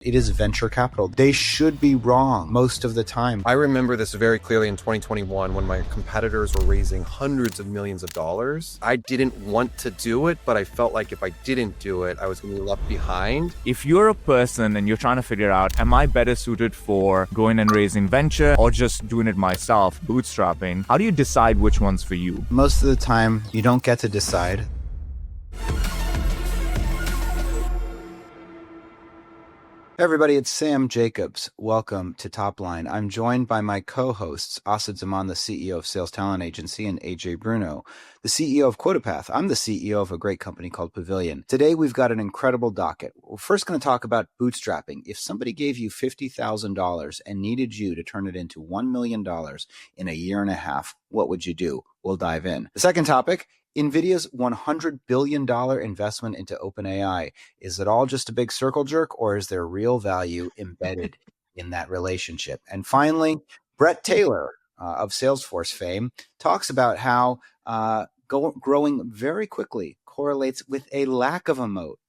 It is venture capital. They should be wrong most of the time. I remember this very clearly in 2021 when my competitors were raising hundreds of millions of dollars. I didn't want to do it, but I felt like if I didn't do it, I was going to be left behind. If you're a person and you're trying to figure out, am I better suited for going and raising venture or just doing it myself, bootstrapping, how do you decide which one's for you? Most of the time, you don't get to decide. Hey everybody, it's Sam Jacobs. Welcome to Topline. I'm joined by my co-hosts, Asad Zaman, the CEO of Sales Talent Agency, and AJ Bruno, the CEO of QuotaPath. I'm the CEO of a great company called Pavilion. Today, we've got an incredible docket. We're first going to talk about bootstrapping. If somebody gave you $50,000 and needed you to turn it into $1 million in a year and a half, what would you do? We'll dive in. The second topic, NVIDIA's $100 billion investment into OpenAI. Is it all just a big circle jerk, or is there real value embedded in that relationship? And finally, Brett Taylor of Salesforce fame talks about how growing very quickly correlates with a lack of a moat.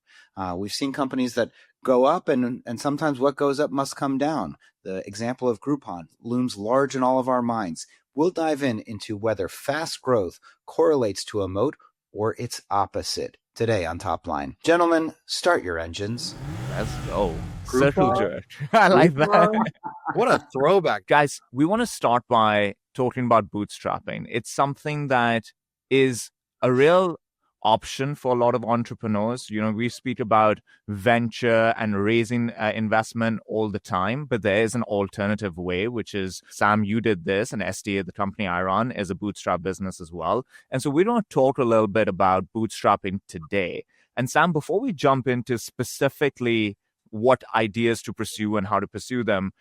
We've seen companies that go up, and sometimes what goes up must come down. The example of Groupon looms large in all of our minds. We'll dive into whether fast growth correlates to a moat or its opposite today on Topline. Gentlemen, start your engines. Let's go. Circle jerk. I like that. What a throwback. Guys, we want to start by talking about bootstrapping. It's something that is a real option for a lot of entrepreneurs. You know, we speak about venture and raising investment all the time, but there is an alternative way, which is, Sam, you did this, and STA, the company I run, is a bootstrap business as well. And so we're going to talk a little bit about bootstrapping today. And Sam, before we jump into specifically what ideas to pursue and how to pursue them,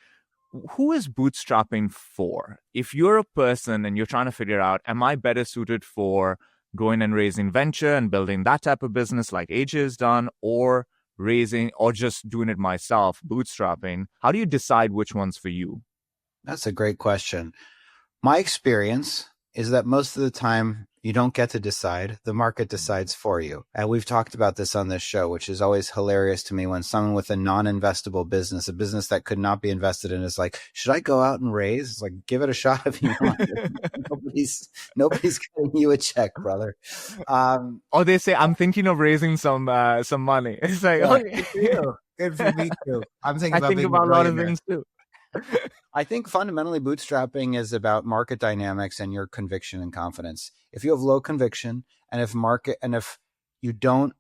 who is bootstrapping for? If you're a person and you're trying to figure out, am I better suited for going and raising venture and building that type of business like AJ has done, or raising or just doing it myself, bootstrapping, how do you decide which one's for you? That's a great question. My experience is that most of the time you don't get to decide. The market decides for you. And we've talked about this on this show, which is always hilarious to me when someone with a non-investable business, a business that could not be invested in, is like, should I go out and raise? It's like, give it a shot if you want. Nobody's getting you a check, brother. Or they say, I'm thinking of raising some money. It's like, yeah, good for you. Good for me too. I think about a lot of things too. I think fundamentally bootstrapping is about market dynamics and your conviction and confidence. If you have low conviction, and if you don't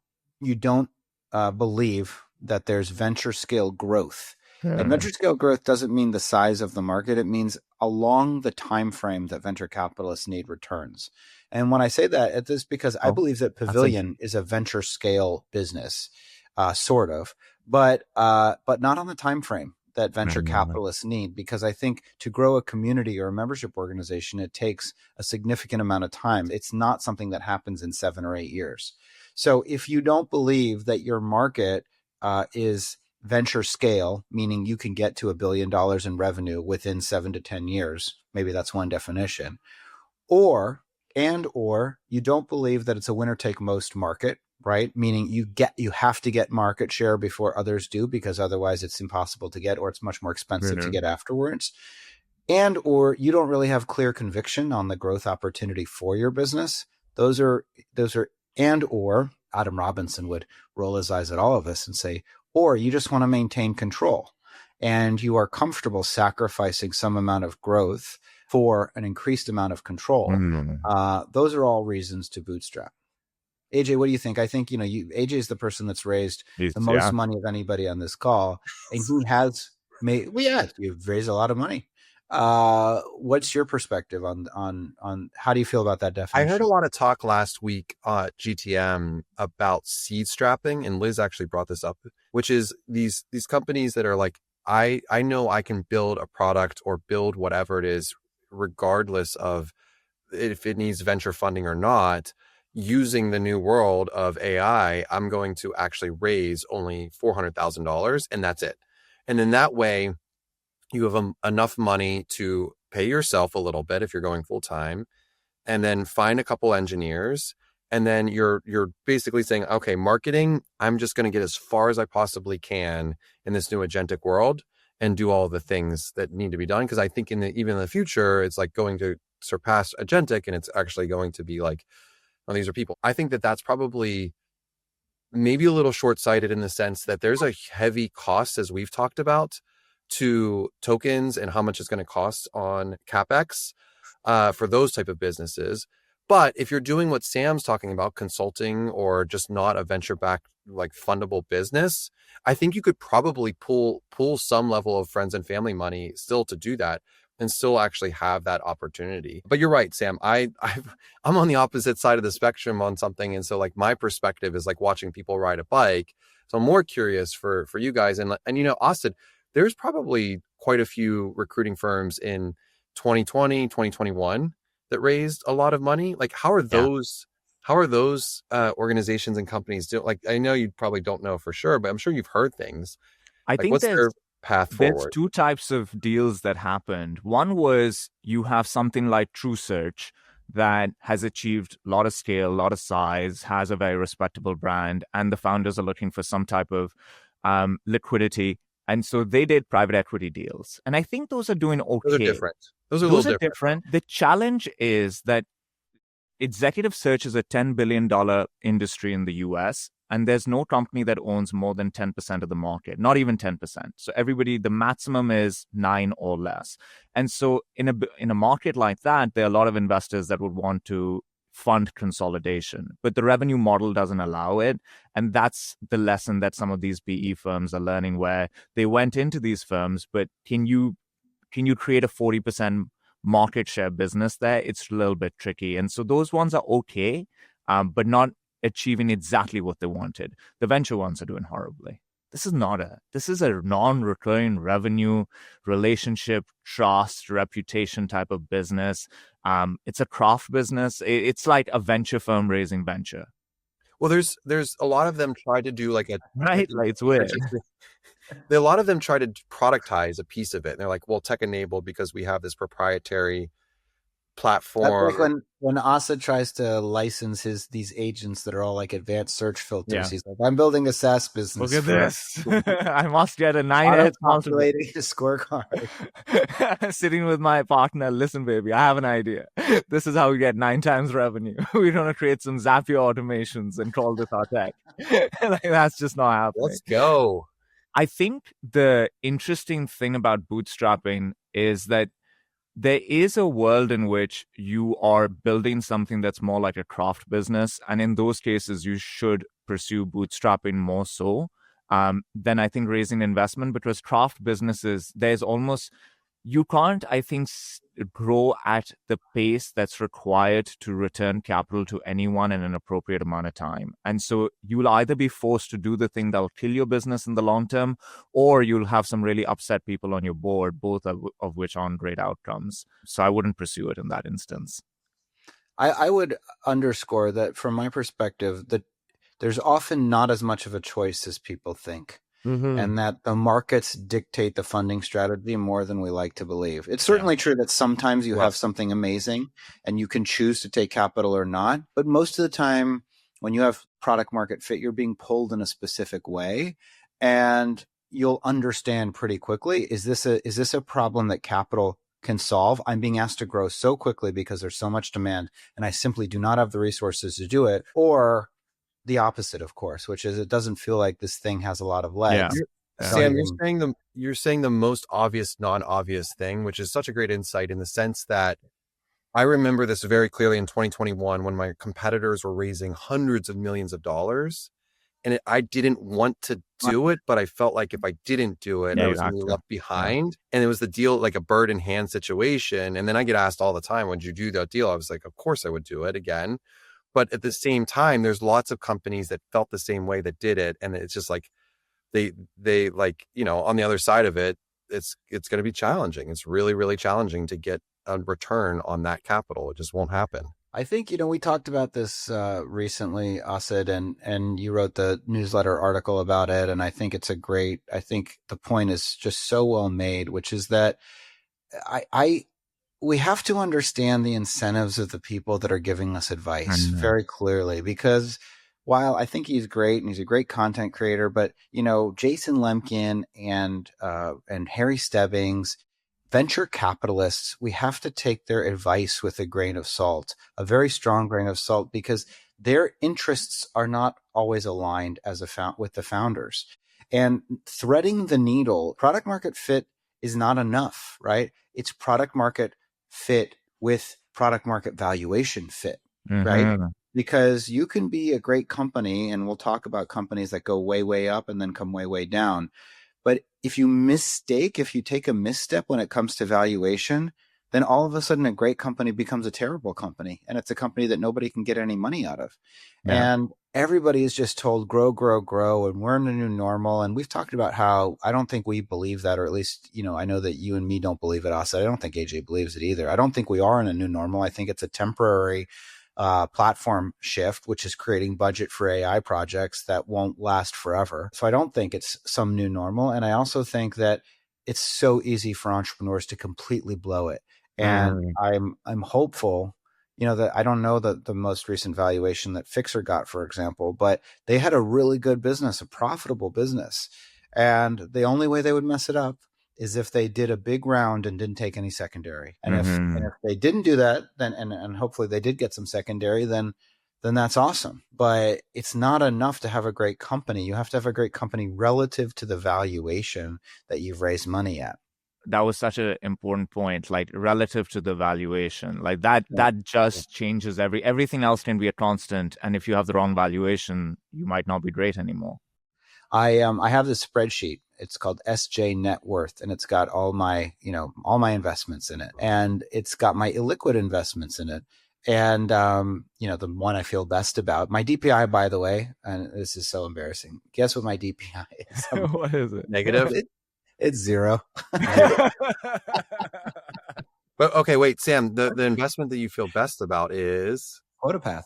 believe that there's venture scale growth, and venture scale growth doesn't mean the size of the market. It means along the time frame that venture capitalists need returns. And when I say that, it's just because I believe that Pavilion is a venture scale business, sort of, but not on the time frame that venture capitalists need, because I think to grow a community or a membership organization, it takes a significant amount of time. It's not something that happens in 7 or 8 years. So if you don't believe that your market is venture scale, meaning you can get to $1 billion in revenue within 7 to 10 years, maybe that's one definition, or you don't believe that it's a winner take most market, right? Meaning you have to get market share before others do, because otherwise it's impossible to get, or it's much more expensive to get afterwards. And or you don't really have clear conviction on the growth opportunity for your business. Those are and or Adam Robinson would roll his eyes at all of us and say, or you just want to maintain control and you are comfortable sacrificing some amount of growth for an increased amount of control. Those are all reasons to bootstrap. AJ, what do you think? I think, AJ is the person that's raised the most money of anybody on this call, and he has made, you've raised a lot of money. What's your perspective on how do you feel about that definition? I heard a lot of talk last week at GTM about seed strapping, and Liz actually brought this up, which is these companies that are like, I know I can build a product or build whatever it is, regardless of if it needs venture funding or not. Using the new world of AI, I'm going to actually raise only $400,000 and that's it. And in that way, you have enough money to pay yourself a little bit if you're going full time, and then find a couple engineers And then you're basically saying, okay, marketing, I'm just going to get as far as I possibly can in this new agentic world and do all the things that need to be done. Because I think even in the future, it's like going to surpass agentic, and it's actually going to be like, oh, these are people. I think that that's probably maybe a little short-sighted in the sense that there's a heavy cost, as we've talked about, to tokens and how much it's going to cost on CapEx for those type of businesses. But if you're doing what Sam's talking about, consulting or just not a venture-backed like fundable business, I think you could probably pull some level of friends and family money still to do that and still actually have that opportunity. But you're right, Sam. I'm on the opposite side of the spectrum on something, and so like my perspective is like watching people ride a bike. So I'm more curious for you guys, and you know, Austin, there's probably quite a few recruiting firms in 2020, 2021 that raised a lot of money. Like, how are those organizations and companies doing? Like, I know you probably don't know for sure, but I'm sure you've heard things. I Like, think what's their path there's forward? two types of deals that happened. One was you have something like True Search that has achieved a lot of scale, a lot of size, has a very respectable brand, and the founders are looking for some type of liquidity. And so they did private equity deals. And I think those are doing okay. Those are different. Those are a little different. The challenge is that executive search is a $10 billion industry in the US, and there's no company that owns more than 10% of the market, not even 10%. So everybody, the maximum is 9 or less. And so in a market like that, there are a lot of investors that would want to fund consolidation, but the revenue model doesn't allow it. And that's the lesson that some of these PE firms are learning, where they went into these firms, but can you create a 40% market share business there? It's a little bit tricky. And so those ones are okay, but not achieving exactly what they wanted. The venture ones are doing horribly. This is a non-recurring revenue, relationship, trust, reputation type of business. It's a craft business. It's like a venture firm raising venture. Well, there's a lot of them try to do like a right. Like, it's weird. A lot of them try to productize a piece of it. And they're like, well, tech enabled because we have this proprietary platform. That's like when Asa tries to license these agents that are all like advanced search filters. Yeah. He's like, I'm building a SaaS business. Look at this. I must get a 9x calculating a scorecard. Sitting with my partner. Listen, baby, I have an idea. This is how we get 9 times revenue. We're going to create some Zapier automations and call this our tech. Like, that's just not happening. Let's go. I think the interesting thing about bootstrapping is that there is a world in which you are building something that's more like a craft business. And in those cases, you should pursue bootstrapping more so than I think raising investment, because craft businesses, you can't, I think, grow at the pace that's required to return capital to anyone in an appropriate amount of time. And so you'll either be forced to do the thing that'll kill your business in the long term, or you'll have some really upset people on your board, both of which aren't great outcomes. So I wouldn't pursue it in that instance. I would underscore that from my perspective, that there's often not as much of a choice as people think. Mm-hmm. And that the markets dictate the funding strategy more than we like to believe. It's certainly true that sometimes you have something amazing and you can choose to take capital or not. But most of the time, when you have product market fit, you're being pulled in a specific way, and you'll understand pretty quickly, is this a problem that capital can solve? I'm being asked to grow so quickly because there's so much demand, and I simply do not have the resources to do it. Or the opposite, of course, which is it doesn't feel like this thing has a lot of legs. Yeah. Sam, you're saying the most obvious, non-obvious thing, which is such a great insight in the sense that I remember this very clearly in 2021 when my competitors were raising hundreds of millions of dollars, and I didn't want to do it, but I felt like if I didn't do it, I was going to be left behind. Yeah. And it was the deal, like a bird in hand situation. And then I get asked all the time, would you do that deal? I was like, of course I would do it again. But at the same time, there's lots of companies that felt the same way that did it. And it's just like, they like, you know, on the other side of it, it's going to be challenging. It's really, really challenging to get a return on that capital. It just won't happen. I think, you know, we talked about this recently, Asid, and you wrote the newsletter article about it. And I think I think the point is just so well made, which is that I we have to understand the incentives of the people that are giving us advice very clearly, because while I think he's great and he's a great content creator, but Jason Lemkin and Harry Stebbings, venture capitalists, we have to take their advice with a grain of salt, a very strong grain of salt, because their interests are not always aligned with the founders. And threading the needle, product market fit is not enough, right? It's product market fit with product market valuation fit, right? Because you can be a great company, and we'll talk about companies that go way, way up and then come way, way down. But if you take a misstep when it comes to valuation, then all of a sudden a great company becomes a terrible company, and it's a company that nobody can get any money out of. Yeah. And everybody is just told grow, grow, grow, and we're in a new normal. And we've talked about how I don't think we believe that, or at least, I know that you and me don't believe it, Asa. I don't think AJ believes it either. I don't think we are in a new normal. I think it's a temporary platform shift, which is creating budget for AI projects that won't last forever. So I don't think it's some new normal. And I also think that it's so easy for entrepreneurs to completely blow it. And I'm hopeful, that I don't know the most recent valuation that Fixer got, for example, but they had a really good business, a profitable business. And the only way they would mess it up is if they did a big round and didn't take any secondary. And if they didn't do that, then and hopefully they did get some secondary, then that's awesome. But it's not enough to have a great company. You have to have a great company relative to the valuation that you've raised money at. That was such an important point, like relative to the valuation, like that just changes everything else can be a constant. And if you have the wrong valuation, you might not be great anymore. I have this spreadsheet. It's called SJ Net Worth, and it's got all my investments in it, and it's got my illiquid investments in it. And, the one I feel best about, my DPI, by the way, and this is so embarrassing. Guess what my DPI is? What is it? Negative? It's zero. But okay, wait, Sam, the investment that you feel best about is Quotapath.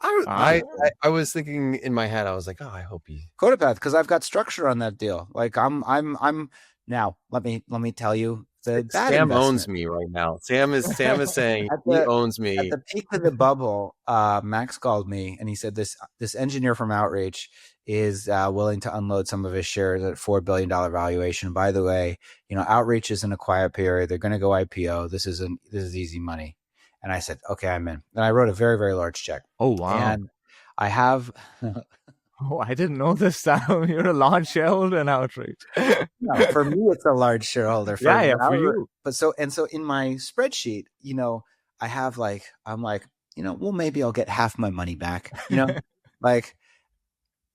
I was thinking in my head, I was like, oh, I hope he Quotapath, because I've got structure on that deal. Like I'm now. Let me tell you, Sam owns me right now. Sam is saying he owns me. At the peak of the bubble, Max called me and he said this engineer from Outreach is willing to unload some of his shares at $4 billion valuation. By the way, Outreach is in a quiet period. They're going to go IPO. This is easy money. And I said, okay, I'm in. And I wrote a very, very large check. Oh, wow. And I have... Oh, I didn't know this, Sam. You're a large shareholder in Outreach. No, for me, it's a large shareholder. For you. But so in my spreadsheet, I have I'm like, well, maybe I'll get half my money back, like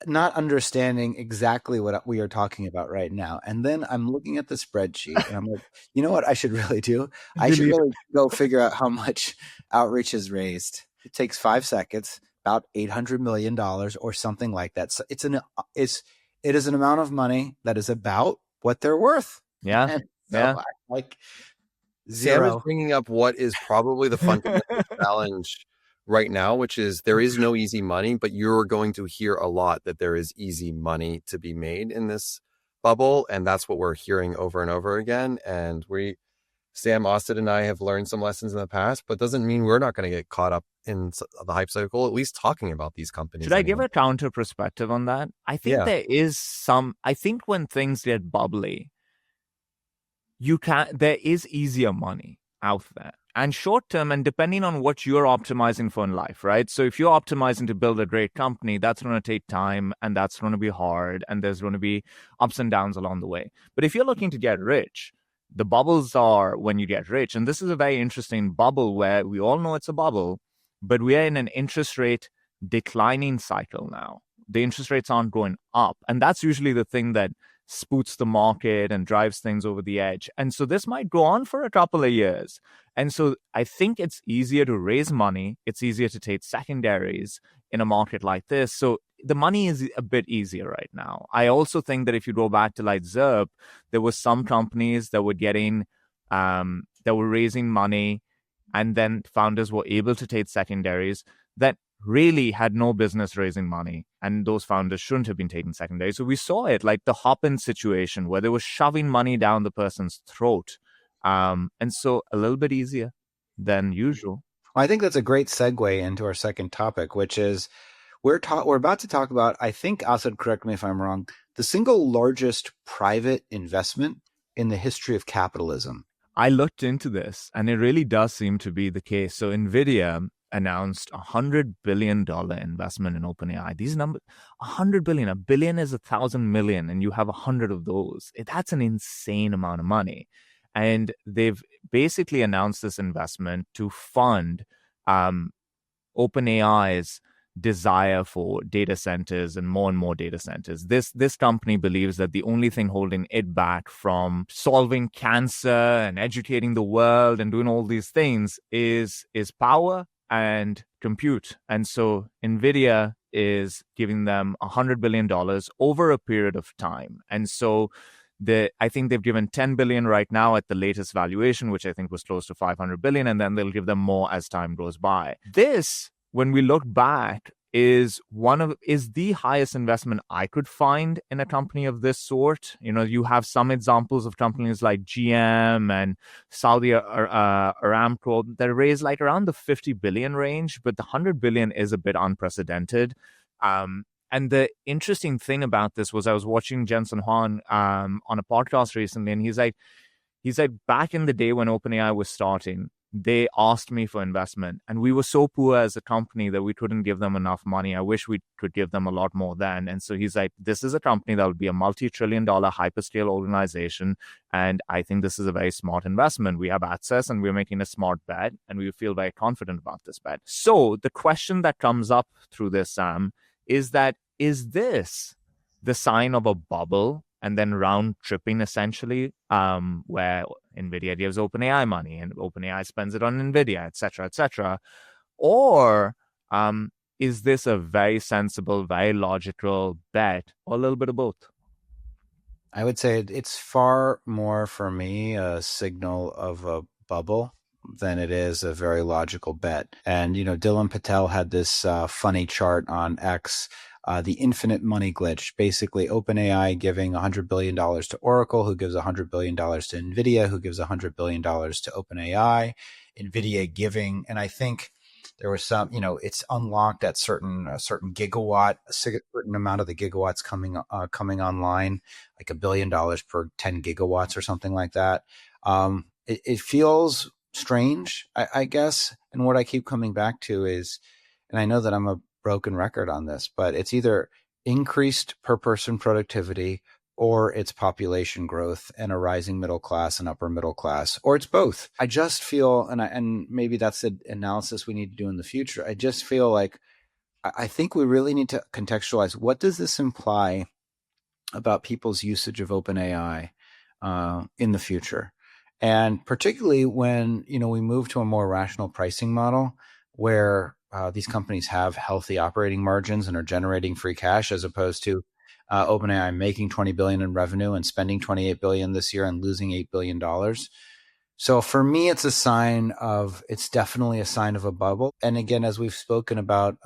not understanding exactly what we are talking about right now. And then I'm looking at the spreadsheet and I'm like, you know what I should really do? I should really go figure out how much Outreach has raised. It takes 5 seconds. About $800 million or something like that. So it is an amount of money that is about what they're worth. Yeah. So yeah. Like zero. Sam is bringing up what is probably the fundamental challenge right now, which is there is no easy money, but you're going to hear a lot that there is easy money to be made in this bubble. And that's what we're hearing over and over again. And Sam, Austin, and I have learned some lessons in the past, but doesn't mean we're not going to get caught up in the hype cycle, at least talking about these companies. Should I give a counter perspective on that? I think I think when things get bubbly, there is easier money out there. And short term, and depending on what you're optimizing for in life, right? So if you're optimizing to build a great company, that's going to take time and that's going to be hard and there's going to be ups and downs along the way. But if you're looking to get rich, the bubbles are when you get rich. And this is a very interesting bubble where we all know it's a bubble, but we are in an interest rate declining cycle now. The interest rates aren't going up. And that's usually the thing that spooks the market and drives things over the edge. And so this might go on for a couple of years. And so I think it's easier to raise money. It's easier to take secondaries in a market like this. So the money is a bit easier right now. I also think that if you go back to like Zerp, there were some companies that were getting, that were raising money, and then founders were able to take secondaries that really had no business raising money. And those founders shouldn't have been taking secondaries. So we saw it like the Hopin situation where they were shoving money down the person's throat And so a little bit easier than usual. Well, I think that's a great segue into our second topic, which is we're about to talk about, I think, Asad, correct me if I'm wrong, the single largest private investment in the history of capitalism. I looked into this, and it really does seem to be the case. So NVIDIA announced $100 billion investment in OpenAI. These numbers, $100 billion, a billion is 1,000 million, and you have 100 of those. That's an insane amount of money. And they've basically announced this investment to fund OpenAI's desire for data centers and more data centers. This company believes that the only thing holding it back from solving cancer and educating the world and doing all these things is power and compute. And so NVIDIA is giving them $100 billion over a period of time. And so I think they've given 10 billion right now at the latest valuation, which I think was close to 500 billion, and then they'll give them more as time goes by. This, when we look back, is the highest investment I could find in a company of this sort. You know, you have some examples of companies like GM and Saudi Aramco that raise like around the 50 billion range, but the 100 billion is a bit unprecedented. And the interesting thing about this was I was watching Jensen Huang on a podcast recently, and he's like, back in the day when OpenAI was starting, they asked me for investment, and we were so poor as a company that we couldn't give them enough money. I wish we could give them a lot more then. And so he's like, this is a company that will be a multi-trillion-dollar hyperscale organization, and I think this is a very smart investment. We have access, and we're making a smart bet, and we feel very confident about this bet. So the question that comes up through this, Sam, is this the sign of a bubble and then round tripping, essentially, where NVIDIA gives OpenAI money and OpenAI spends it on NVIDIA, et cetera, or is this a very sensible, very logical bet, or a little bit of both? I would say it's far more, for me, a signal of a bubble than it is a very logical bet. And, you know, Dylan Patel had this funny chart on X, the infinite money glitch, basically OpenAI giving $100 billion to Oracle, who gives $100 billion to NVIDIA, who gives $100 billion to OpenAI, NVIDIA giving, and I think there was some, you know, it's unlocked at certain gigawatt, a certain amount of the gigawatts coming online, like $1 billion per 10 gigawatts or something like that. It feels strange, I guess. And what I keep coming back to is, and I know that I'm a broken record on this, but it's either increased per person productivity or it's population growth and a rising middle class and upper middle class, or it's both. I just feel, and maybe that's the analysis we need to do in the future. I just feel like I think we really need to contextualize, what does this imply about people's usage of OpenAI in the future? And particularly when, you know, we move to a more rational pricing model where these companies have healthy operating margins and are generating free cash, as opposed to OpenAI making $20 billion in revenue and spending $28 billion this year and losing $8 billion. So for me, it's definitely a sign of a bubble. And again, as we've spoken about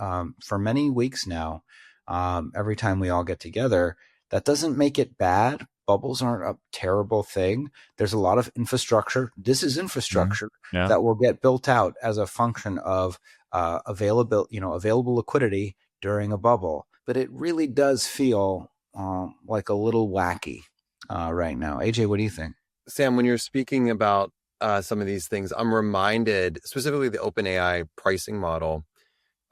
for many weeks now, every time we all get together, that doesn't make it bad. Bubbles aren't a terrible thing. There's a lot of infrastructure. This is infrastructure that will get built out as a function of available liquidity during a bubble. But it really does feel like a little wacky right now. AJ, what do you think? Sam, when you're speaking about some of these things, I'm reminded, specifically the OpenAI pricing model,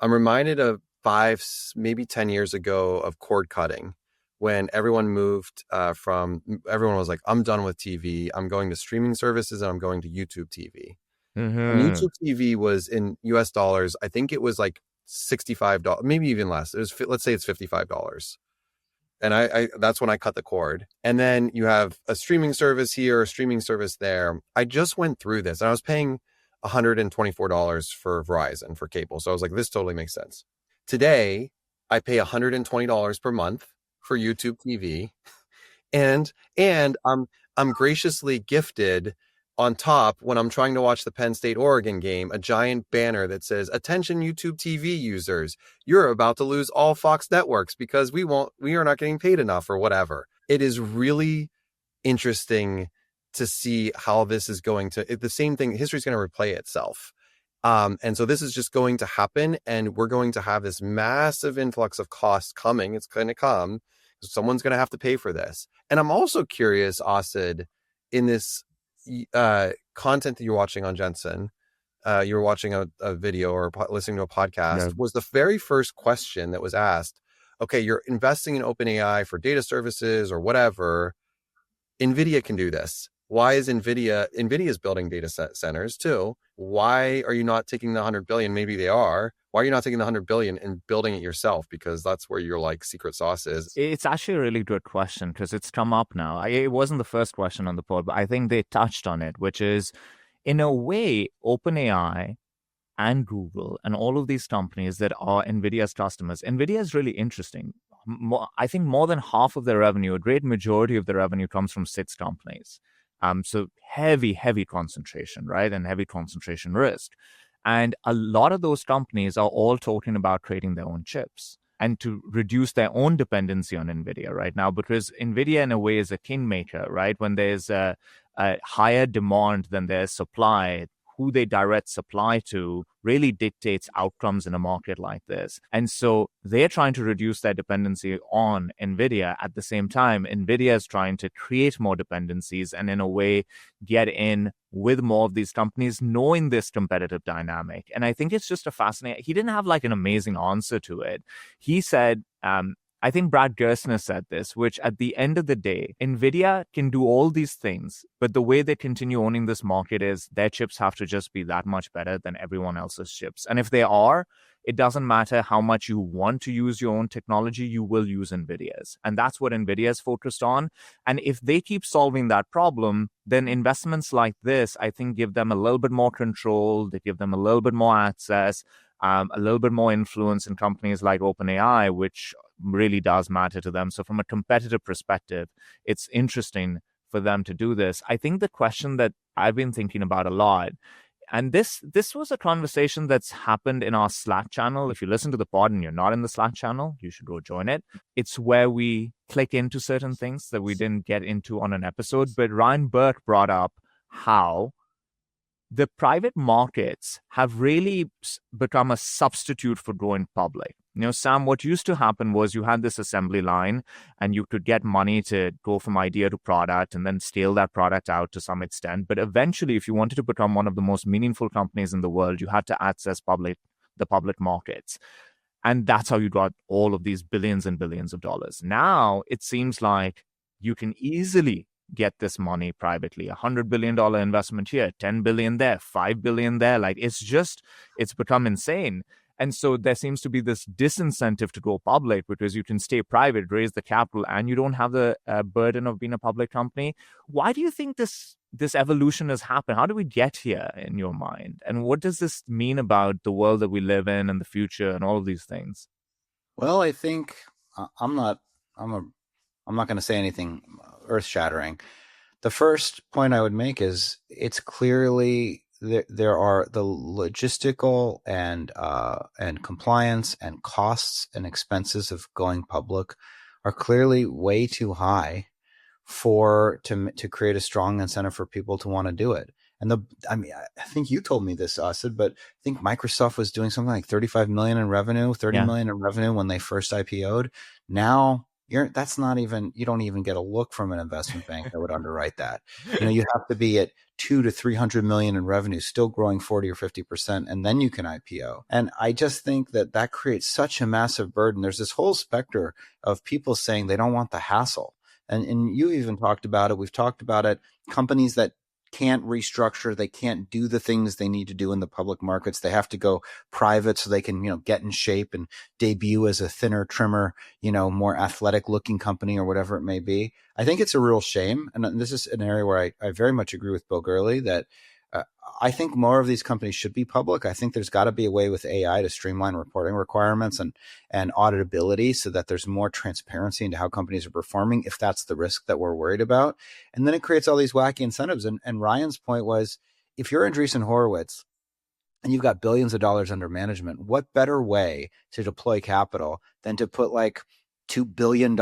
I'm reminded of 5, maybe 10 years ago of cord cutting, when everyone moved everyone was like, I'm done with TV. I'm going to streaming services and I'm going to YouTube TV. Mm-hmm. And YouTube TV was in US dollars. I think it was like $65, maybe even less. It was, let's say it's $55. And I that's when I cut the cord. And then you have a streaming service here, a streaming service there. I just went through this and I was paying $124 for Verizon for cable. So I was like, this totally makes sense. Today, I pay $120 per month for YouTube TV. And I'm graciously gifted on top, when I'm trying to watch the Penn State Oregon game, a giant banner that says, "Attention YouTube TV users, you're about to lose all Fox networks because we are not getting paid enough," or whatever. It is really interesting to see how this is going to, the same thing, history is going to replay itself. And so this is just going to happen, and we're going to have this massive influx of costs coming. It's going to come. Someone's going to have to pay for this. And I'm also curious, Asid, in this content that you're watching on Jensen, you were watching a video or listening to a podcast, was the very first question that was asked, okay, you're investing in OpenAI for data services or whatever. NVIDIA can do this. Why is NVIDIA's building data centers too? Why are you not taking the 100 billion? Maybe they are. Why are you not taking the 100 billion and building it yourself? Because that's where your like secret sauce is. It's actually a really good question because it's come up now. It wasn't the first question on the pod, but I think they touched on it, which is, in a way, OpenAI and Google and all of these companies that are NVIDIA's customers. NVIDIA is really interesting. I think more than half of their revenue, a great majority of their revenue, comes from 6 companies. So heavy concentration, right? And heavy concentration risk. And a lot of those companies are all talking about creating their own chips and to reduce their own dependency on NVIDIA right now, because NVIDIA in a way is a kingmaker, right? When there's a higher demand than there's supply, who they direct supply to really dictates outcomes in a market like this. And so they're trying to reduce their dependency on NVIDIA. At the same time, NVIDIA is trying to create more dependencies and in a way get in with more of these companies, knowing this competitive dynamic. And I think it's just a fascinating, he didn't have like an amazing answer to it. He said, I think Brad Gerstner said this, which at the end of the day, NVIDIA can do all these things, but the way they continue owning this market is their chips have to just be that much better than everyone else's chips. And if they are, it doesn't matter how much you want to use your own technology, you will use NVIDIA's. And that's what NVIDIA is focused on. And if they keep solving that problem, then investments like this, I think, give them a little bit more control. They give them a little bit more access, a little bit more influence in companies like OpenAI, which really does matter to them. So from a competitive perspective, it's interesting for them to do this. I think the question that I've been thinking about a lot, and this was a conversation that's happened in our Slack channel. If you listen to the pod and you're not in the Slack channel, you should go join it. It's where we click into certain things that we didn't get into on an episode. But Ryan Burke brought up how the private markets have really become a substitute for going public. You know, Sam, what used to happen was you had this assembly line and you could get money to go from idea to product and then scale that product out to some extent. But eventually, if you wanted to become one of the most meaningful companies in the world, you had to access the public markets. And that's how you got all of these billions and billions of dollars. Now, it seems like you can easily get this money privately. $100 billion investment here, 10 billion there, 5 billion there. Like it's become insane. And so there seems to be this disincentive to go public because you can stay private, raise the capital, and you don't have the burden of being a public company. Why do you think this evolution has happened? How do we get here in your mind? And what does this mean about the world that we live in and the future and all of these things? Well, I think I'm not going to say anything earth-shattering. The first point I would make is it's clearly there are the logistical and compliance and costs and expenses of going public are clearly way too high to create a strong incentive for people to want to do it. And I think you told me this, Asid, but I think Microsoft was doing something like 35 million in revenue, 30 million in revenue when they first IPO'd. Now that's not even, you don't even get a look from an investment bank that would underwrite that. You have to be at 200 to 300 million in revenue, still growing 40 or 50%, and then you can IPO. And I just think that creates such a massive burden. There's this whole specter of people saying they don't want the hassle. And you even talked about it. We've talked about it. Companies that can't restructure, they can't do the things they need to do in the public markets. They have to go private so they can, get in shape and debut as a thinner, trimmer, more athletic looking company or whatever it may be. I think it's a real shame. And this is an area where I very much agree with Bill Gurley that I think more of these companies should be public. I think there's got to be a way with AI to streamline reporting requirements and auditability so that there's more transparency into how companies are performing, if that's the risk that we're worried about. And then it creates all these wacky incentives. And Ryan's point was, if you're Andreessen Horowitz and you've got billions of dollars under management, what better way to deploy capital than to put like $2 billion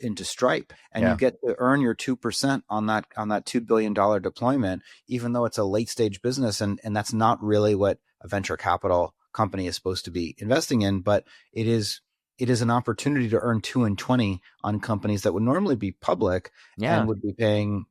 into Stripe, and you get to earn your 2% on that $2 billion deployment, even though it's a late stage business. And that's not really what a venture capital company is supposed to be investing in, but it is an opportunity to earn 2 and 20 on companies that would normally be public and would be paying,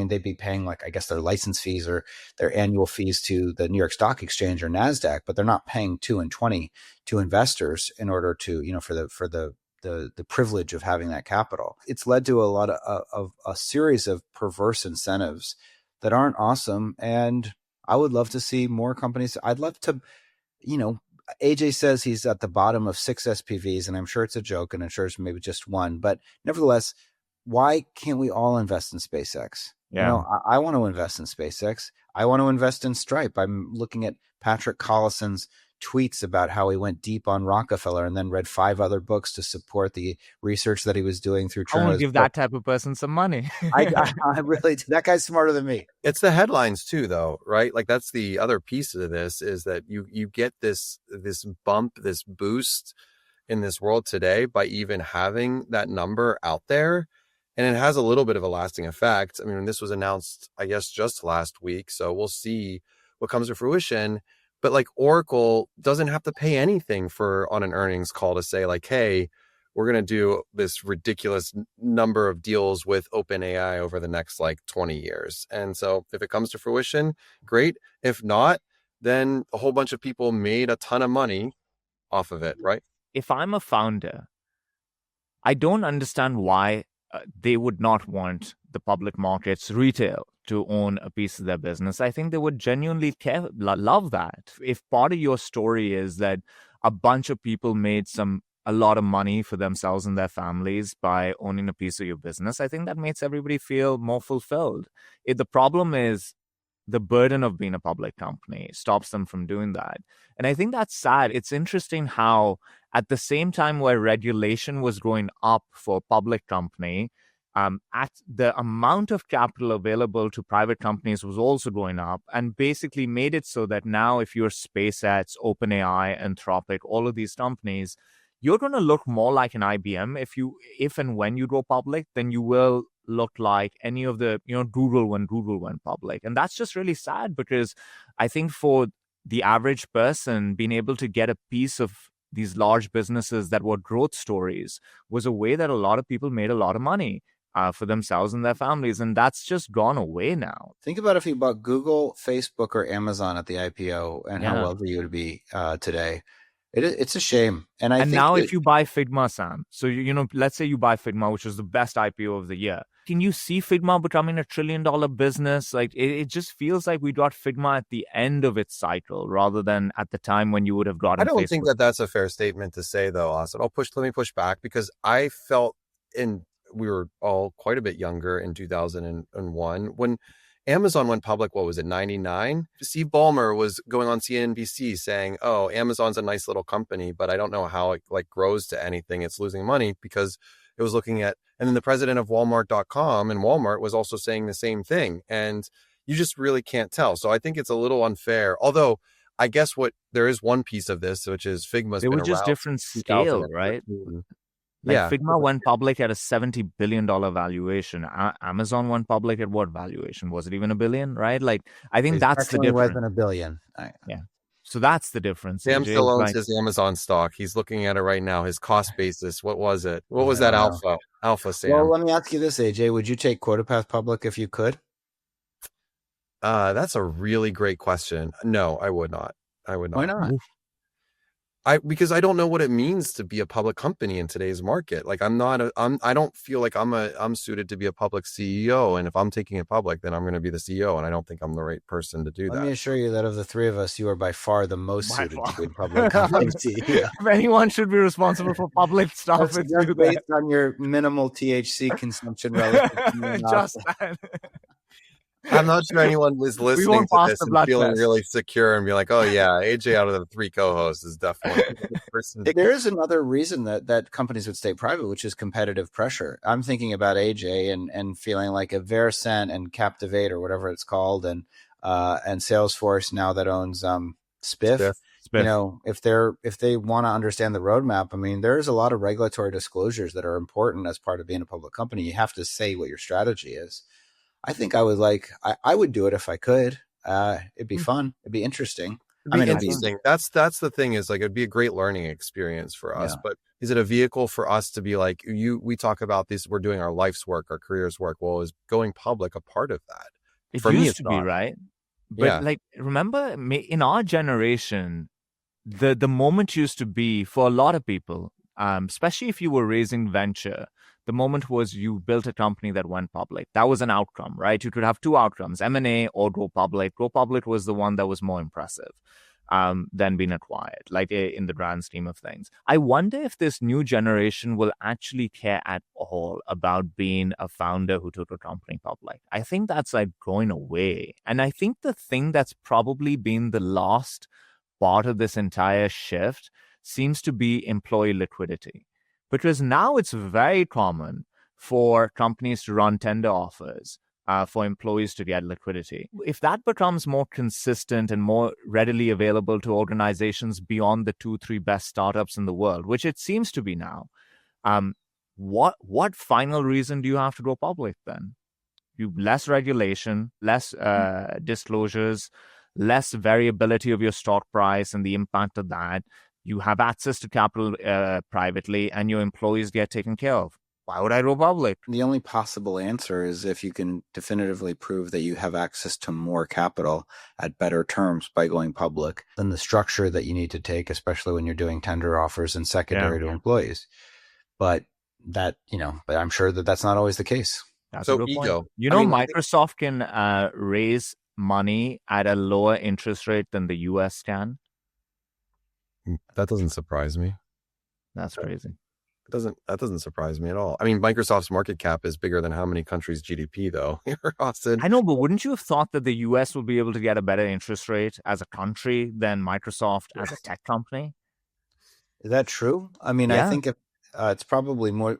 they'd be paying like, I guess, their license fees or their annual fees to the New York Stock Exchange or NASDAQ, but they're not paying 2 and 20 to investors in order to, for the privilege of having that capital. It's led to a lot of a series of perverse incentives that aren't awesome. And I would love to see more companies. I'd love to, AJ says he's at the bottom of 6 SPVs, and I'm sure it's a joke, and I'm sure it's maybe just one, but nevertheless, why can't we all invest in SpaceX? Yeah. I want to invest in SpaceX. I want to invest in Stripe. I'm looking at Patrick Collison's tweets about how he went deep on Rockefeller and then read 5 other books to support the research that he was doing through I want to give that type of person some money. I really do. That guy's smarter than me. It's the headlines too, though, right? Like that's the other piece of this, is that you get this bump, this boost in this world today by even having that number out there. And it has a little bit of a lasting effect. I mean, this was announced, I guess, just last week. So we'll see what comes to fruition. But like Oracle doesn't have to pay anything on an earnings call to say like, hey, we're going to do this ridiculous number of deals with OpenAI over the next like 20 years. And so if it comes to fruition, great. If not, then a whole bunch of people made a ton of money off of it, right? If I'm a founder, I don't understand why they would not want the public markets, retail, to own a piece of their business. I think they would genuinely love that. If part of your story is that a bunch of people made a lot of money for themselves and their families by owning a piece of your business, I think that makes everybody feel more fulfilled. The problem is the burden of being a public company stops them from doing that. And I think that's sad. It's interesting how at the same time where regulation was going up for a public company, at the amount of capital available to private companies was also going up, and basically made it so that now if you're SpaceX, OpenAI, Anthropic, all of these companies, you're going to look more like an IBM if and when you go public than you will look like any of the, Google when Google went public. And that's just really sad, because I think for the average person, being able to get a piece of these large businesses that were growth stories was a way that a lot of people made a lot of money for themselves and their families. And that's just gone away now. Think about if you bought Google, Facebook, or Amazon at the IPO and how wealthy you would be today. It's a shame. And think now if you buy Figma, Sam, so, let's say you buy Figma, which is the best IPO of the year. Can you see Figma becoming $1 trillion business? Like it just feels like we got Figma at the end of its cycle rather than at the time when you would have gotten I don't Facebook. think that's a fair statement to say, though, Austin. Let me push back, because I felt we were all quite a bit younger in 2001 when Amazon went public. What was it, 99? Steve Ballmer was going on CNBC saying, oh, Amazon's a nice little company, but I don't know how it like grows to anything. It's losing money, because it was looking at, and then the president of Walmart.com and Walmart was also saying the same thing. And you just really can't tell. So I think it's a little unfair. Although I guess there is one piece of this, which is Figma's been were just around different scale, right? Figma went public at a $70 billion valuation. Amazon went public at what valuation? Was it even $1 billion, right? Like, I think that's the difference. Wasn't $1 billion. Yeah. So that's the difference. Sam still owns his Amazon stock. He's looking at it right now. His cost basis. What was it? What was that alpha, Sam? Well, let me ask you this, AJ. Would you take QuotaPath public if you could? That's a really great question. No, I would not. Why not? Because I don't know what it means to be a public company in today's market. Like I don't feel like I'm suited to be a public CEO. And if I'm taking it public, then I'm going to be the CEO. And I don't think I'm the right person to do that. Let me assure you that of the three of us, you are by far the most suited to be a public company CEO. If anyone should be responsible for public stuff, it's based on your minimal THC consumption relative to just that. I'm not sure anyone was listening to this and feeling really secure and be like, oh yeah, AJ out of the 3 co-hosts is definitely the person. There is another reason that companies would stay private, which is competitive pressure. I'm thinking about AJ and feeling like a Verisent and Captivate or whatever it's called, and Salesforce now that owns Spiff. if they want to understand the roadmap, I mean, there's a lot of regulatory disclosures that are important as part of being a public company. You have to say what your strategy is. I think I would do it if I could. It'd be fun. It'd be interesting. It'd be interesting. That's the thing is like, it'd be a great learning experience for us, but is it a vehicle for us to be like, we talk about this, we're doing our life's work, our career's work. Well, is going public a part of that? For me, it's to be, right? But like, remember in our generation, the moment used to be for a lot of people, especially if you were raising venture, the moment was you built a company that went public. That was an outcome, right? You could have two outcomes, M&A or go public. Go public was the one that was more impressive than being acquired, like in the grand scheme of things. I wonder if this new generation will actually care at all about being a founder who took a company public. I think that's like going away. And I think the thing that's probably been the last part of this entire shift seems to be employee liquidity. Because now it's very common for companies to run tender offers for employees to get liquidity. If that becomes more consistent and more readily available to organizations beyond the 2-3 best startups in the world, which it seems to be now, what final reason do you have to go public then? Less regulation, less disclosures, less variability of your stock price and the impact of that. You have access to capital privately, and your employees get taken care of. Why would I go public? The only possible answer is if you can definitively prove that you have access to more capital at better terms by going public than the structure that you need to take, especially when you're doing tender offers and secondary to employees. But but I'm sure that that's not always the case. That's so ego. Microsoft can raise money at a lower interest rate than the US can. That doesn't surprise me. That's crazy. That doesn't surprise me at all. I mean, Microsoft's market cap is bigger than how many countries' GDP, though? Austin. I know, but wouldn't you have thought that the US would be able to get a better interest rate as a country than Microsoft as a tech company? Is that true? I mean, I think it's probably more.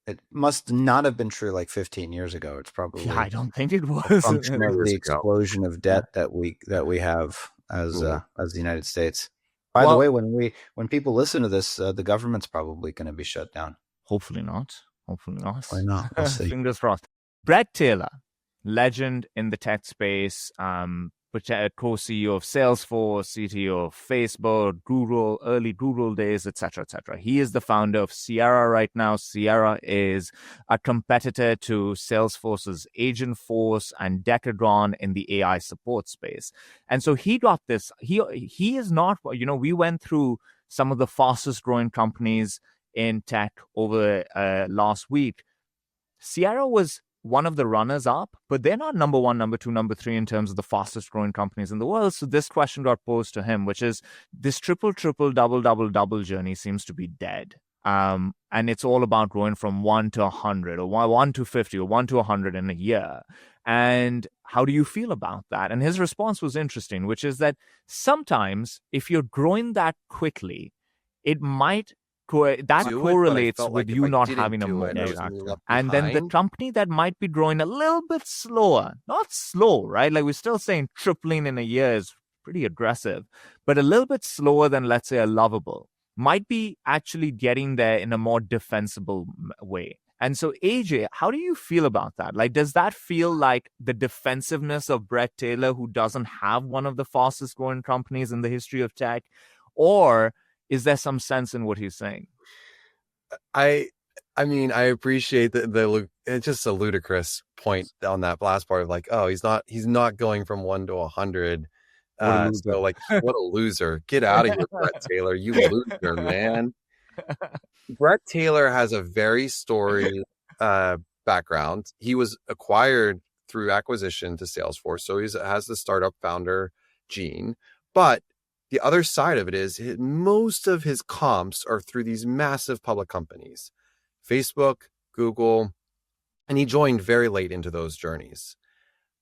It must not have been true like 15 years ago. It's probably. I don't think it was. Function of the explosion of debt that we have as the United States. By the way, when people listen to this, the government's probably going to be shut down. Hopefully not. Why not? We'll see. Fingers crossed. Brett Taylor, legend in the tech space, co-CEO of Salesforce, CTO of Facebook, Google, early Google days, etc., etc. He is the founder of Sierra right now. Sierra is a competitor to Salesforce's Agentforce and Decadron in the AI support space. And so he got this. He is not, we went through some of the fastest growing companies in tech over last week. Sierra was one of the runners up, but they're not number one, number two, number three in terms of the fastest growing companies in the world. So this question got posed to him, which is this triple, double journey seems to be dead. And it's all about growing from 1 to 100 or 1 to 50 or 1 to 100 in a year. And how do you feel about that? And his response was interesting, which is that sometimes if you're growing that quickly, it might correlates with you not having a motor. And then the company that might be growing a little bit slower, not slow, right? Like we're still saying tripling in a year is pretty aggressive, but a little bit slower than, let's say, a Lovable might be actually getting there in a more defensible way. And so, AJ, how do you feel about that? Like, does that feel like the defensiveness of Brett Taylor, who doesn't have one of the fastest growing companies in the history of tech, or is there some sense in what he's saying? I mean, I appreciate the it's just a ludicrous point on that last part of like, oh, he's not going from 1 to 100. So like, what a loser. Get out of here, Brett Taylor. You loser, man. Brett Taylor has a very storied background. He was acquired through acquisition to Salesforce. So he has the startup founder gene, but the other side of it is most of his comps are through these massive public companies, Facebook, Google, and he joined very late into those journeys.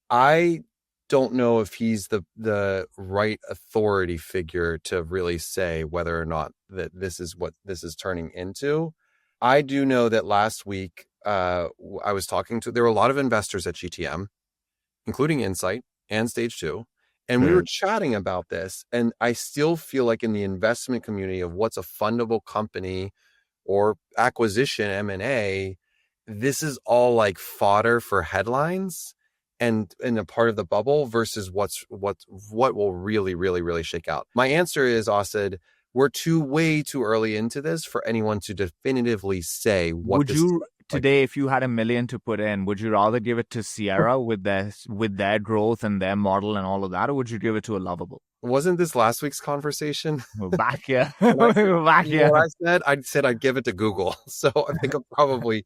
I don't know if he's the right authority figure to really say whether or not that this is what this is turning into. I do know that last week I was talking to, there were a lot of investors at GTM, including Insight and Stage 2. And we were chatting about this, and I still feel like in the investment community of what's a fundable company or acquisition M&A, this is all like fodder for headlines and a part of the bubble versus what will really shake out. My answer is, Asid, we're way too early into this for anyone to definitively say what would this you is today, if you had $1 million to put in, would you rather give it to Sierra with their growth and their model and all of that, or would you give it to a Lovable? Wasn't this last week's conversation? We're back here. We're back here. What I said I'd give it to Google. So I think I'm probably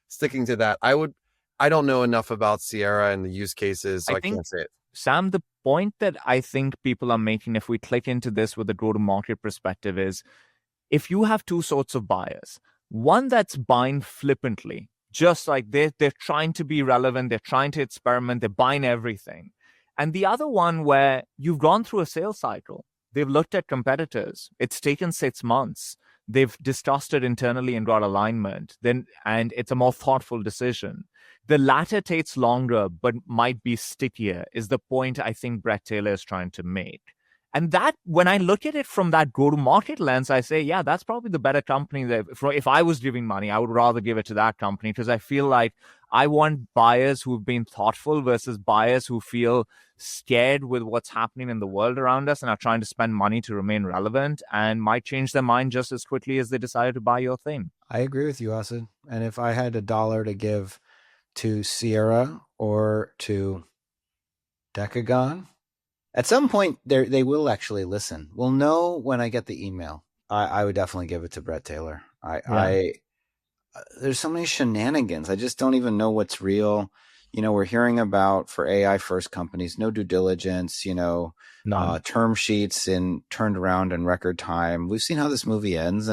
sticking to that. I don't know enough about Sierra and the use cases, so I can't say it. Sam, the point that I think people are making, if we click into this with a go-to-market perspective, is if you have two sorts of buyers, one that's buying flippantly, just like they're trying to be relevant, they're trying to experiment, they're buying everything. And the other one where you've gone through a sales cycle, they've looked at competitors, it's taken 6 months, they've discussed it internally and got alignment, and it's a more thoughtful decision. The latter takes longer, but might be stickier, is the point I think Brett Taylor is trying to make. And that, when I look at it from that go-to-market lens, I say, yeah, that's probably the better company. That if I was giving money, I would rather give it to that company, because I feel like I want buyers who've been thoughtful versus buyers who feel scared with what's happening in the world around us and are trying to spend money to remain relevant and might change their mind just as quickly as they decided to buy your thing. I agree with you, Asid. And if I had $1 to give to Sierra or to Decagon, at some point they will actually listen. We'll know when I get the email. I would definitely give it to Brett Taylor. There's so many shenanigans. I just don't even know what's real. We're hearing about, for AI first companies, no due diligence, term sheets turned around in record time. We've seen how this movie ends.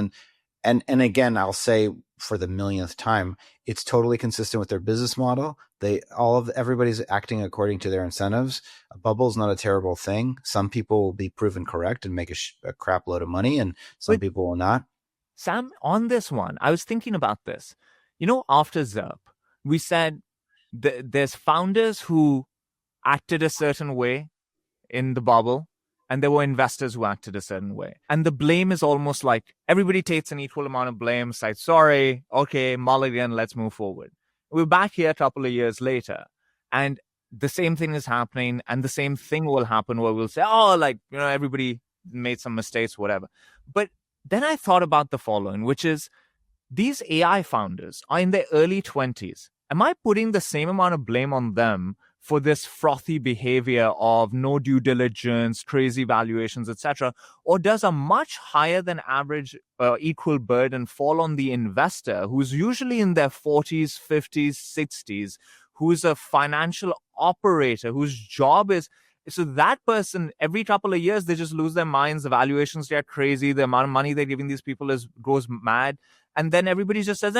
And again, I'll say for the millionth time, it's totally consistent with their business model. Everybody's acting according to their incentives. A bubble is not a terrible thing. Some people will be proven correct and make a crap load of money, and some people will not. Sam, on this one, I was thinking about this. After ZERP, we said there's founders who acted a certain way in the bubble, and there were investors who acted a certain way. And the blame is almost like everybody takes an equal amount of blame, said, sorry, okay, mulligan, let's move forward. We're back here a couple of years later, and the same thing is happening, and the same thing will happen where we'll say, everybody made some mistakes, whatever. But then I thought about the following, which is these AI founders are in their early 20s. Am I putting the same amount of blame on them for this frothy behavior of no due diligence, crazy valuations, etc.? Or does a much higher than average equal burden fall on the investor, who's usually in their 40s, 50s, 60s, who's a financial operator, whose job is... So that person, every couple of years, they just lose their minds. The valuations get crazy. The amount of money they're giving these people goes mad. And then everybody just says,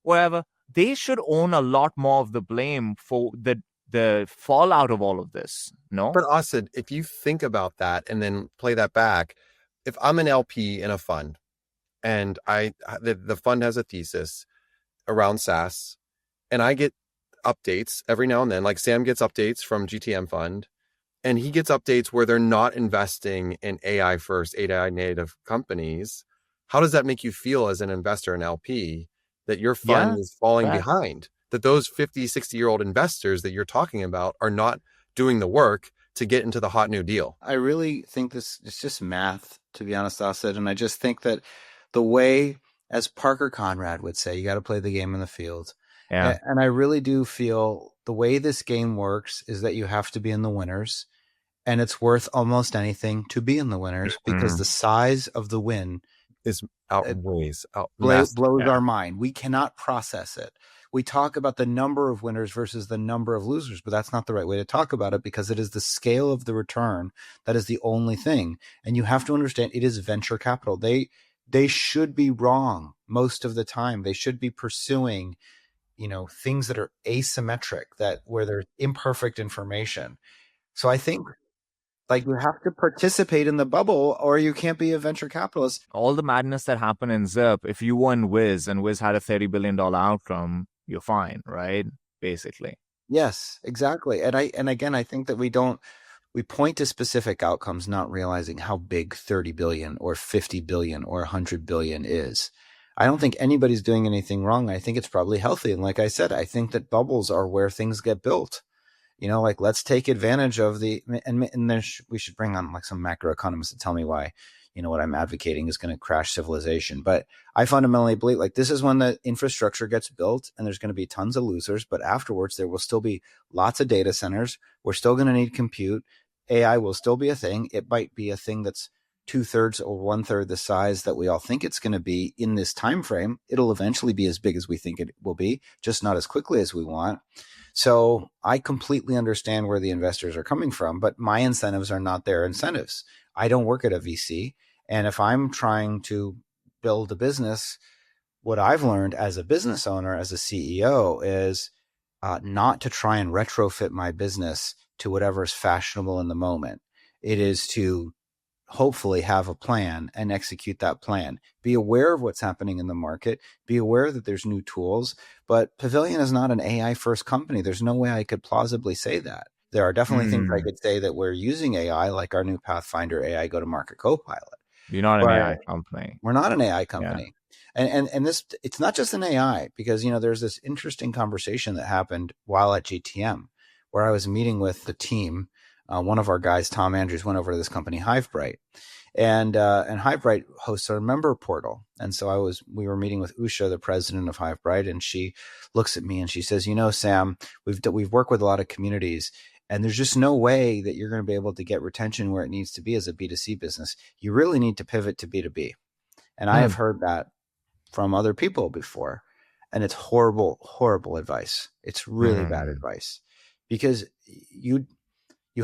whatever. They should own a lot more of the blame for the fallout of all of this, no? But Asid, if you think about that and then play that back, if I'm an LP in a fund and the fund has a thesis around SaaS and I get updates every now and then, like Sam gets updates from GTM Fund, and he gets updates where they're not investing in AI first, AI native companies. How does that make you feel as an investor in LP that your fund is falling behind? That those 50, 60-year-old investors that you're talking about are not doing the work to get into the hot new deal? I really think it's just math, to be honest, Asid. And I just think that the way, as Parker Conrad would say, you got to play the game in the field. Yeah. And I really do feel the way this game works is that you have to be in the winners. And it's worth almost anything to be in the winners because the size of the win is blows our mind. We cannot process it. We talk about the number of winners versus the number of losers, but that's not the right way to talk about it, because it is the scale of the return that is the only thing. And you have to understand, it is venture capital. They should be wrong most of the time. They should be pursuing, things that are asymmetric, where there's imperfect information. So I think, you have to participate in the bubble or you can't be a venture capitalist. All the madness that happened in ZERP, if you were in Wiz and Wiz had a $30 billion outcome, you're fine, right? Basically. Yes, exactly. And again, I think that we don't we point to specific outcomes, not realizing how big 30 billion or 50 billion or 100 billion is. I don't think anybody's doing anything wrong. I think it's probably healthy. And like I said, I think that bubbles are where things get built. Like let's take advantage of we should bring on like some macroeconomists to tell me why, what I'm advocating is going to crash civilization. But I fundamentally believe like this is when the infrastructure gets built and there's going to be tons of losers, but afterwards there will still be lots of data centers. We're still going to need compute. AI will still be a thing. It might be a thing that's 2/3 or 1/3 the size that we all think it's going to be in this time frame. It'll eventually be as big as we think it will be, just not as quickly as we want. So I completely understand where the investors are coming from, but my incentives are not their incentives. I don't work at a VC. And if I'm trying to build a business, what I've learned as a business owner, as a CEO, is not to try and retrofit my business to whatever's fashionable in the moment. It is to hopefully have a plan and execute that plan. Be aware of what's happening in the market. Be aware that there's new tools. But Pavilion is not an AI first company. There's no way I could plausibly say that. There are definitely things I could say that we're using AI, like our new Pathfinder AI go-to-market Copilot. You're not an AI company. We're not an AI company. Yeah. And this, it's not just an AI, because, there's this interesting conversation that happened while at GTM where I was meeting with the team. One of our guys, Tom Andrews, went over to this company, Hivebright, and Hivebright hosts a member portal. And so we were meeting with Usha, the president of Hivebright, and she looks at me and she says, Sam, we've worked with a lot of communities, and there's just no way that you're going to be able to get retention where it needs to be as a B2C business. You really need to pivot to B2B. And I have heard that from other people before, and it's horrible, horrible advice. It's really bad advice, because you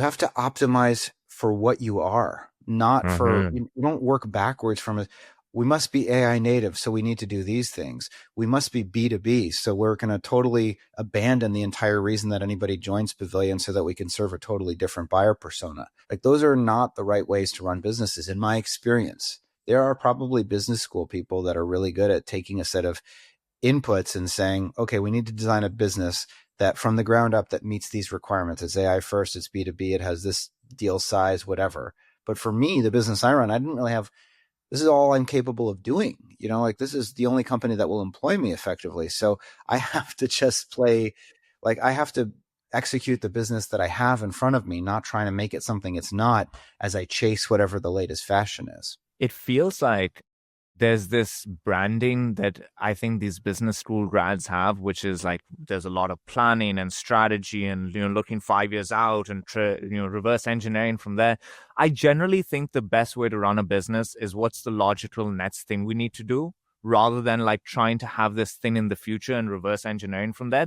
have to optimize for what you are, not for, you don't work backwards from it. We must be AI native, so we need to do these things. We must be B2B, so we're going to totally abandon the entire reason that anybody joins Pavilion so that we can serve a totally different buyer persona. Like, those are not the right ways to run businesses, in my experience. There are probably business school people that are really good at taking a set of inputs and saying, okay, we need to design a business that from the ground up that meets these requirements. It's AI first, it's B2B, it has this deal size, whatever. But for me, the business I run, I didn't really have, this is all I'm capable of doing. This is the only company that will employ me effectively. So I have to just I have to execute the business that I have in front of me, not trying to make it something it's not, as I chase whatever the latest fashion is. It feels like there's this branding that I think these business school grads have, which is like there's a lot of planning and strategy and looking 5 years out and reverse engineering from there. I generally think the best way to run a business is what's the logical next thing we need to do, rather than like trying to have this thing in the future and reverse engineering from there.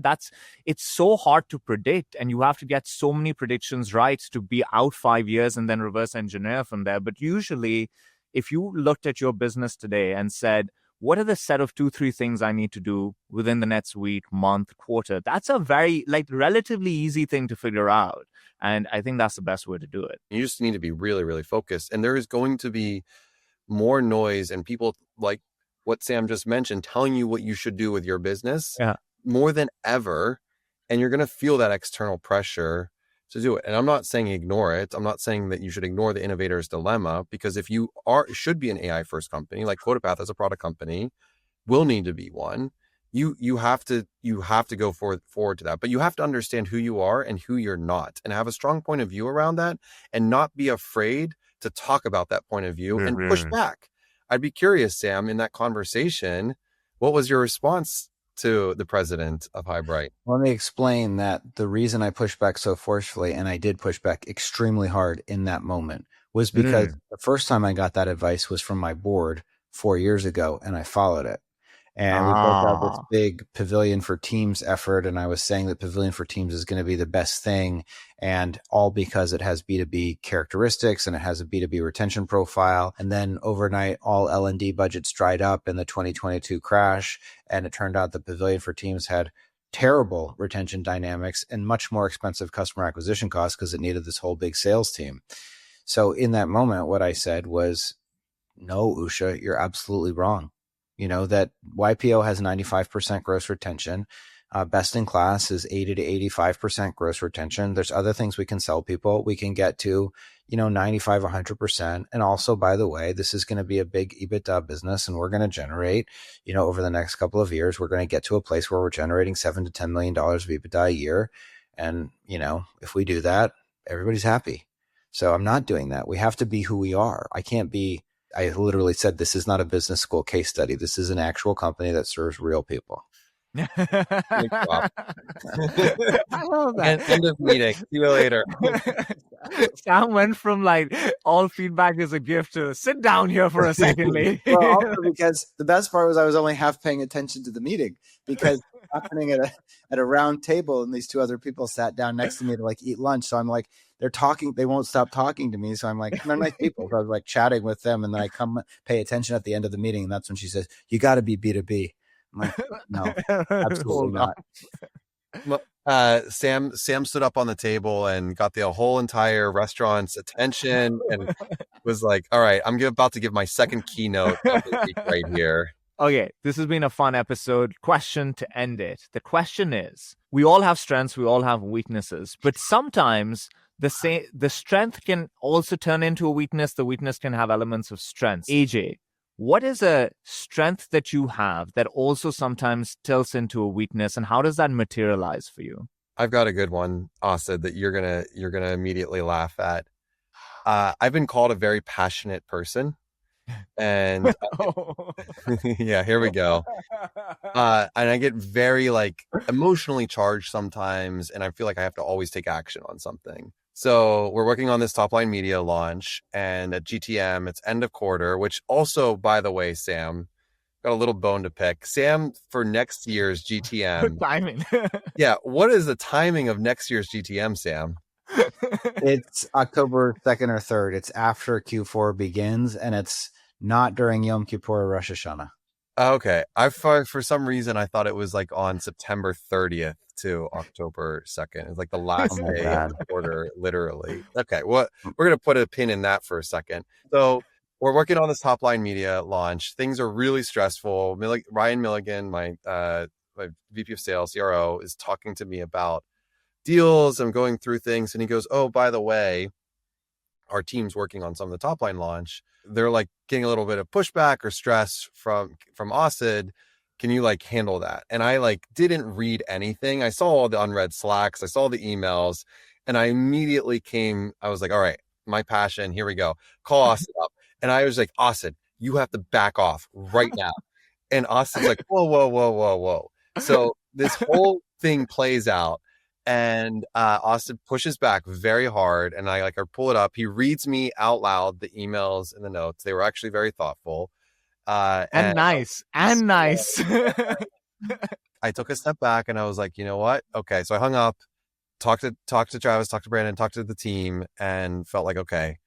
It's so hard to predict, and you have to get so many predictions right to be out 5 years and then reverse engineer from there. But usually, if you looked at your business today and said, what are the set of 2-3 things I need to do within the next week, month, quarter? That's a very relatively easy thing to figure out. And I think that's the best way to do it. You just need to be really, really focused. And there is going to be more noise and people like what Sam just mentioned, telling you what you should do with your business more than ever. And you're going to feel that external pressure to do it. And I'm not saying ignore it. I'm not saying that you should ignore the innovator's dilemma, because if you should be an AI first company, like Codapath as a product company will need to be one, you have to go forward to that. But you have to understand who you are and who you're not, and have a strong point of view around that, and not be afraid to talk about that point of view and push back. I'd be curious, Sam, in that conversation, what was your response to the president of Hivebright? Let me explain that the reason I pushed back so forcefully, and I did push back extremely hard in that moment, was because the first time I got that advice was from my board 4 years ago, and I followed it. And we built out this big Pavilion for Teams effort, and I was saying that Pavilion for Teams is going to be the best thing, and all because it has B2B characteristics and it has a B2B retention profile. And then overnight, all L&D budgets dried up in the 2022 crash, and it turned out the Pavilion for Teams had terrible retention dynamics and much more expensive customer acquisition costs because it needed this whole big sales team. So in that moment, what I said was, no, Usha, you're absolutely wrong. That YPO has 95% gross retention. Best in class is 80 to 85% gross retention. There's other things we can sell people. We can get to, 95, 100%. And also, by the way, this is going to be a big EBITDA business, and we're going to generate, over the next couple of years, we're going to get to a place where we're generating $7 to $10 million of EBITDA a year. And, if we do that, everybody's happy. So I'm not doing that. We have to be who we are. I literally said, this is not a business school case study. This is an actual company that serves real people. Big drop. I love that. End of meeting. See you later. Sam went from like all feedback is a gift to sit down here for a second, lady. Well, also because the best part was I was only half paying attention to the meeting, because happening at a round table, and these two other people sat down next to me to like eat lunch. So I'm like, they're talking, they won't stop talking to me. So I'm like, they're nice people. So I was like chatting with them, and then I come pay attention at the end of the meeting, and that's when she says, "You got to be B2B." I'm like, no, absolutely not. Sam stood up on the table and got the whole entire restaurant's attention and was like, all right, I'm about to give my second keynote of the week right here. Okay, this has been a fun episode. Question to end it. The question is, we all have strengths, we all have weaknesses, but sometimes the strength can also turn into a weakness. The weakness can have elements of strength. AJ, what is a strength that you have that also sometimes tilts into a weakness, and how does that materialize for you? I've got a good one, Asid, that you're gonna immediately laugh at. I've been called a very passionate person, and yeah, here we go. And I get very like emotionally charged sometimes, and I feel like I have to always take action on something. So we're working on this top line media launch, and at GTM, it's end of quarter, which also, by the way, Sam, got a little bone to pick. Sam, for next year's GTM. Timing. Yeah. What is the timing of next year's GTM, Sam? It's October 2nd or 3rd. It's after Q4 begins, and it's not during Yom Kippur or Rosh Hashanah. Okay. For some reason, I thought it was like on September 30th to October 2nd. It's like the last day of the quarter, literally. Okay. Well, we're going to put a pin in that for a second. So we're working on this top line media launch. Things are really stressful. Ryan Milligan, my VP of sales, CRO, is talking to me about deals. I'm going through things, and he goes, "Oh, by the way, our team's working on some of the top line launch. They're like getting a little bit of pushback or stress from Asid. Can you like handle that?" And I like didn't read anything. I saw all the unread Slacks. I saw the emails, and I immediately I was like, all right, my passion, here we go. Call Asid up. And I was like, "Asid, you have to back off right now." And Asid's like, whoa, whoa, whoa, whoa, whoa. So this whole thing plays out. And Asid pushes back very hard, and I pull it up. He reads me out loud the emails and the notes. They were actually very thoughtful. And nice. I took a step back, and I was like, you know what? Okay. So I hung up, talked to Travis, talked to Brandon, talked to the team, and felt like, okay,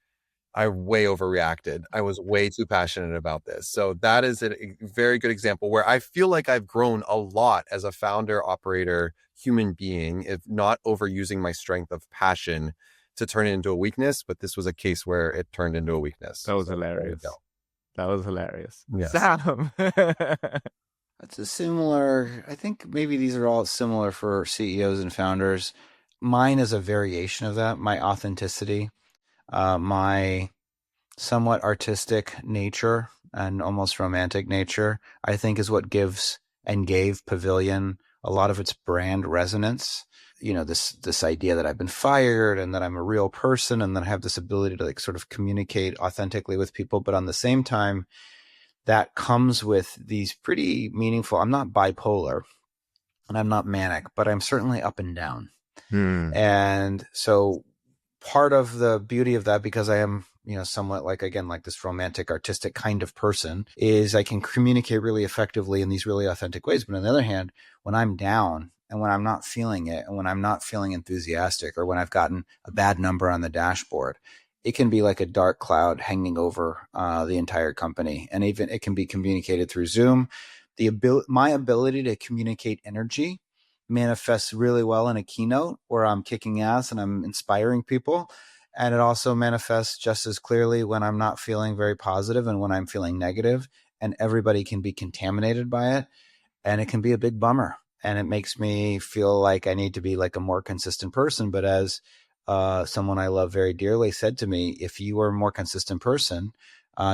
I way overreacted. I was way too passionate about this. So that is a very good example where I feel like I've grown a lot as a founder, operator, human being, if not overusing my strength of passion to turn it into a weakness. But this was a case where it turned into a weakness. That was hilarious. That was hilarious. Yes. Sam. That's a similar, I think maybe these are all similar for CEOs and founders. Mine is a variation of that, my authenticity. My somewhat artistic nature and almost romantic nature, I think, is what gives and gave Pavilion a lot of its brand resonance. This idea that I've been fired and that I'm a real person and that I have this ability to sort of communicate authentically with people. But on the same time, that comes with these pretty meaningful, I'm not bipolar and I'm not manic, but I'm certainly up and down. And so part of the beauty of that, because I am, somewhat like this romantic, artistic kind of person, is I can communicate really effectively in these really authentic ways. But on the other hand, when I'm down and when I'm not feeling it and when I'm not feeling enthusiastic or when I've gotten a bad number on the dashboard, it can be like a dark cloud hanging over the entire company. And even it can be communicated through Zoom. My ability to communicate energy manifests really well in a keynote where I'm kicking ass and I'm inspiring people. And it also manifests just as clearly when I'm not feeling very positive and when I'm feeling negative, and everybody can be contaminated by it. And it can be a big bummer. and it makes me feel like I need to be like a more consistent person. But as someone I love very dearly said to me, if you were a more consistent person,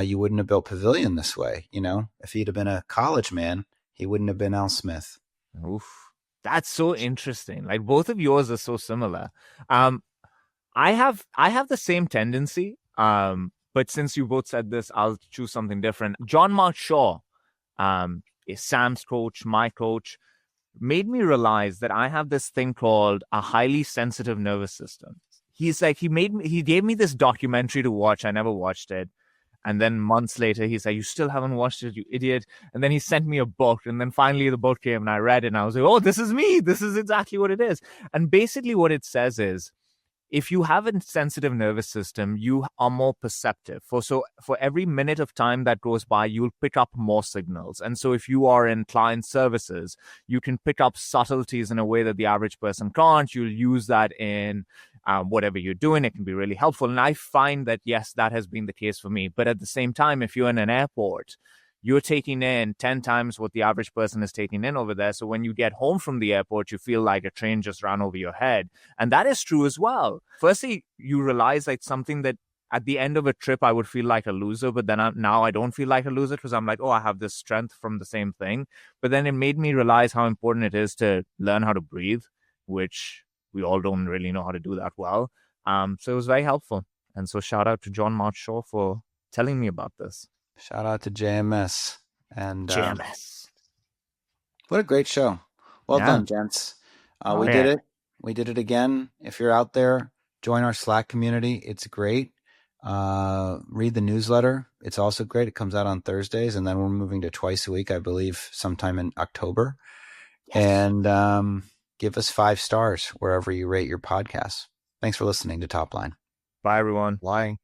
you wouldn't have built Pavilion this way. If he'd have been a college man, he wouldn't have been Al Smith. Oof. That's so interesting. Like both of yours are so similar. I have the same tendency. But since you both said this, I'll choose something different. John Mark Shaw, is Sam's coach, my coach, made me realize that I have this thing called a highly sensitive nervous system. He's like, he gave me this documentary to watch. I never watched it. And then months later, he's like, you still haven't watched it, you idiot. And then he sent me a book. And then finally the book came and I read it and I was like, oh, this is me. This is exactly what it is. And basically what it says is, if you have a sensitive nervous system, you are more perceptive. For every minute of time that goes by, you'll pick up more signals. And so if you are in client services, you can pick up subtleties in a way that the average person can't. You'll use that in whatever you're doing. It can be really helpful. And I find that, yes, that has been the case for me. But at the same time, if you're in an airport, you're taking in 10 times what the average person is taking in over there. So when you get home from the airport, you feel like a train just ran over your head. And that is true as well. Firstly, you realize like something that at the end of a trip, I would feel like a loser. But then now I don't feel like a loser because I'm like, oh, I have this strength from the same thing. But then it made me realize how important it is to learn how to breathe, which we all don't really know how to do that well. So it was very helpful. And so shout out to John Mark Shaw for telling me about this. Shout out to JMS. And JMS. What a great show. Well done, gents. We did it. We did it again. If you're out there, join our Slack community. It's great. Read the newsletter. It's also great. It comes out on Thursdays, and then we're moving to twice a week, I believe, sometime in October. Yes. And give us 5 stars wherever you rate your podcasts. Thanks for listening to Top Line. Bye, everyone. Lying.